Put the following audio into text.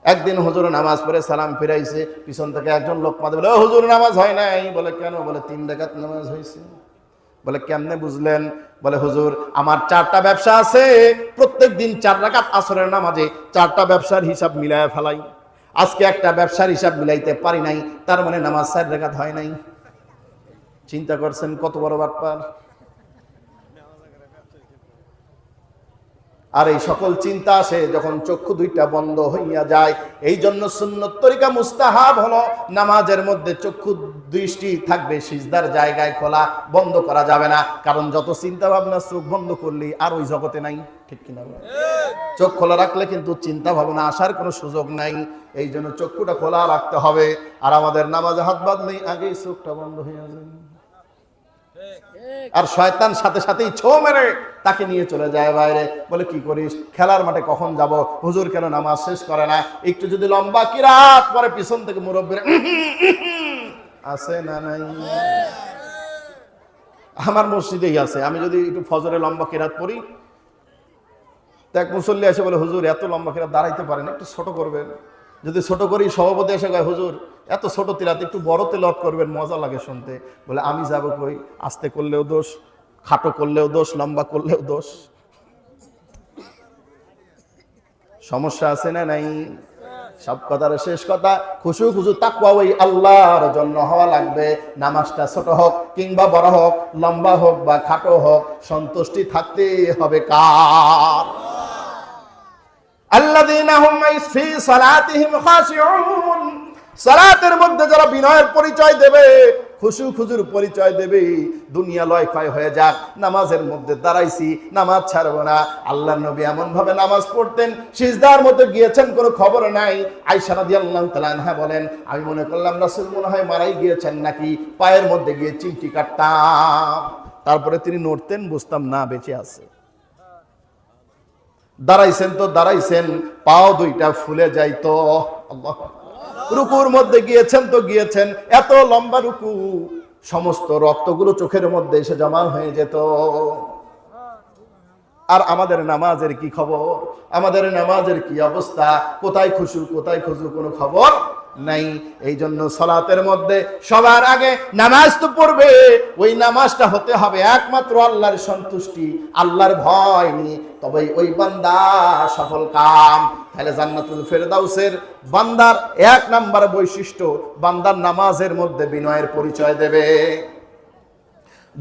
একদিন হুজুর নামাজ পড়ে সালাম ফিরাইছে, পিছন থেকে একজন লোক মাঝে বলে, ও হুজুর নামাজ হয় নাই। বলে কেন? বলে 3 রাকাত নামাজ হয়েছে। বলে কেমনে বুঝলেন? বলে হুজুর আমার 4টা ব্যবসা আছে, প্রত্যেক দিন 4 রাকাত আসরের নামাজে 4টা ব্যবসার হিসাব মিলায় ফেলাই, আজকে একটা ব্যবসার হিসাব মিলাইতে পারি নাই, তার মানে নামাজ 4 রাকাত হয় নাই। চিন্তা করছেন কত বড় বাটপার। আর এই সকল চিন্তা আসে যখন চক্ষু দুইটা বন্ধ হইয়া যায়। এই জন্য সুন্নত তরিকা মুস্তাহাব হলো নামাজের মধ্যে চক্ষু দৃষ্টি থাকবে সিজদার জায়গায়, খোলা, বন্ধ করা যাবে না। কারণ যত চিন্তা ভাবনা চোখ বন্ধ করলে আর ওই জগতে নাই, ঠিক কিনা? চোখ খোলা রাখলে কিন্তু চিন্তা ভাবনা আসার কোনো সুযোগ নাই। এই জন্য চক্ষুটা খোলা রাখতে হবে। আর আমাদের নামাজে হাত বাঁধলেই আগেই চোখটা বন্ধ হয়ে যায়, আর শয়তান সাথে সাথেই ছো মেরে তাকে নিয়ে চলে যায় বাইরে। বলে কি করিস? খেলার মাঠে কখন যাব? হুজুর কেন নামাজ শেষ করে না? একটু যদি লম্বা কিরাত পরে পিছন থেকে মুরব্বিরা আছে না নাই? আমার মসজিদেই আছে। আমি যদি একটু ফজরে লম্বা কিরাত পড়ি, এক মুসল্লি এসে বলে, হুজুর এত লম্বা কিরাত দাঁড়াইতে পারেন, একটু ছোট করবেন। যদি ছোট করি, সভাপতি এসে কয়, হুজুর এত ছোট তিলাত একটু বড় তেলাওয়াত করবেন, মজা লাগে শুনতে। বলে আমি যাবো কই? আস্তে করলেও দোষ, খাটো করলেও দোষ, লম্বা করলেও দোষ। সমস্যা আছে না নাই? সব কথার শেষ কথা, খুশু খুশু তাকওয়া ওই আল্লাহর জন্য হওয়া লাগবে। নামাজটা ছোট হোক কিংবা বড় হোক, লম্বা হোক বা খাটো হোক, সন্তুষ্টি থাকতে হবে কার? আল্লাযীনা হুম ফি সালাতিহিম খাশিউন। সালাতের মধ্যে যারা বিনয়ের পরিচয় দেবে, খুশু খুজুর পরিচয় দেবে, দুনিয়া লয় ক্ষয় হয়ে যাক, নামাজের মধ্যে দাঁড়াইছি, নামাজ ছাড়বো না। আল্লাহর নবী এমন ভাবে নামাজ পড়তেন, সিজদার মধ্যে গিয়েছেন কোনো খবর নাই। আয়েশা রাদিয়াল্লাহু তাআলা আনহা বলেন, আমি মনে করলাম রাসূল মনে হয় মারাই গিয়েছেন নাকি, পায়ের মধ্যে গিয়ে চিমটি কাটতাম, তারপরে তিনি নড়তেন, বুঝতাম না বেঁচে আছে। দাঁড়াইছেন তো দাঁড়াইছেন, পাও দুইটা ফুলে যাইতো। আল্লাহ। রুকুর মধ্যে গিয়েছেন তো গিয়েছেন, এত লম্বা রুকু, সমস্ত রক্তগুলো চোখের মধ্যে এসে জমা হয়ে যেত। আর আমাদের নামাজের কি খবর? আমাদের নামাজের কি অবস্থা? কোথায় খুশু কোথায় খুশু কোনো খবর নাই। এই জন্য সালাতের মধ্যে সবার আগে নামাজ তো পড়বে, ওই নামাজটা হতে হবে একমাত্র আল্লাহর সন্তুষ্টি, আল্লাহর ভয় নিয়ে, তবে ওই বান্দা সফল কাম। তাহলে জান্নাতুল ফেরদাউসের বান্দার 1 নাম্বার বৈশিষ্ট্য, বান্দার নামাজের মধ্যে বিনয়ের পরিচয় দেবে।